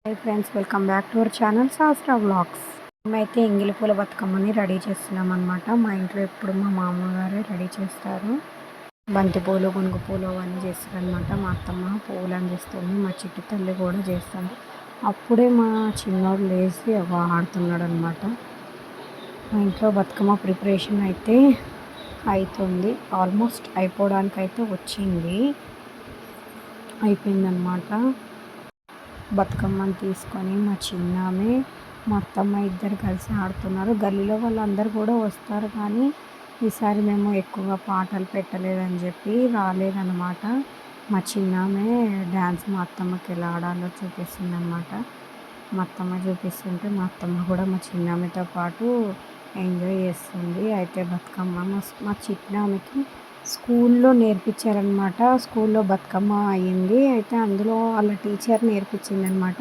Hi friends, welcome back to our channel శాస్త్ర vlogs. మేమైతే ఎంగిలి పూల బతుకమ్మని రెడీ చేస్తున్నాం అనమాట. మా ఇంట్లో ఎప్పుడు మా మామగారే రెడీ చేస్తారు. బంతి పూలు, గునుగు పూలు అవన్నీ చేస్తారు అనమాట. మా అత్తమ్మ పువ్వులు అని చేస్తుంది, మా చిట్టి తల్లి కూడా చేస్తుంది. అప్పుడే మా చిన్నోడు లేచి ఆడుతున్నాడు అనమాట. మా ఇంట్లో బతుకమ్మ ప్రిపరేషన్ అయితే అవుతుంది, ఆల్మోస్ట్ అయిపోవడానికి అయితే వచ్చింది, అయిపోయిందనమాట. బతుకమ్మని తీసుకొని మా చిన్నామె మా అత్తమ్మ ఇద్దరు కలిసి ఆడుతున్నారు. గల్లీలో వాళ్ళందరూ కూడా వస్తారు, కానీ ఈసారి మేము ఎక్కువగా పాటలు పెట్టలేదని చెప్పి రాలేదన్నమాట. మా చిన్నామె డ్యాన్స్ మా అత్తమ్మకి ఎలా ఆడాలో చూపిస్తుంది అనమాట. మా అత్తమ్మ చూపిస్తుంటే మా అత్తమ్మ కూడా మా చిన్నామెతో పాటు ఎంజాయ్ చేస్తుంది. అయితే బతుకమ్మ మా చిన్నామెకి స్కూల్లో నేర్పించారనమాట. స్కూల్లో బతుకమ్మ అయ్యింది, అయితే అందులో వాళ్ళ టీచర్ నేర్పించిందనమాట.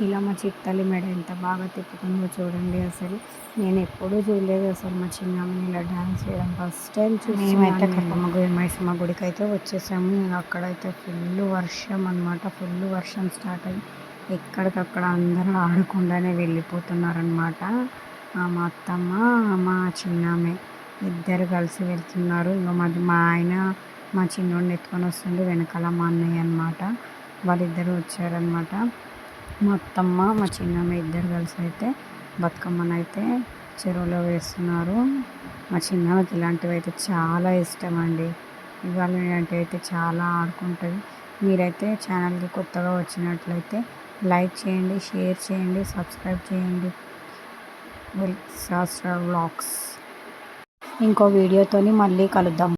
ఇలా మా చిట్టలి మెడ ఎంత బాగా తిప్పుకుందో చూడండి. అసలు నేను ఎప్పుడూ చూడలేదు అసలు మా చిన్నామని ఇలా డ్యాన్స్ చేయడం, ఫస్ట్ టైం చూసి. మేమైతే మైసమ్మ గుడికి అయితే వచ్చేసాము. అక్కడైతే ఫుల్ వర్షం అనమాట. ఫుల్ వర్షం స్టార్ట్ అయ్యి ఎక్కడికక్కడ అందరూ ఆడకుండానే వెళ్ళిపోతున్నారనమాట. మా అత్తమ్మ, మా చిన్నామె ఇద్దరు కలిసి వెళ్తున్నారు. ఇక మా ఆయన మా చిన్నోడిని ఎత్తుకొని వస్తుండే, వెనకాల మా అన్నయ్య అనమాట. వాళ్ళిద్దరూ వచ్చారనమాట. మా అత్తమ్మ, మా చిన్నమ్మ ఇద్దరు కలిసి అయితే బతుకమ్మను అయితే చెరువులో వేస్తున్నారు. మా చిన్నమ్మకి ఇలాంటివి అయితే చాలా ఇష్టం అండి. ఇవాళ ఇలాంటివి అయితే చాలా ఆడుకుంటుంది. మీరైతే ఛానల్కి కొత్తగా వచ్చినట్లయితే లైక్ చేయండి, షేర్ చేయండి, సబ్స్క్రైబ్ చేయండి. శాస్త్ర వ్లాగ్స్. ఇంకో వీడియోతోని మళ్ళీ కలుద్దాం.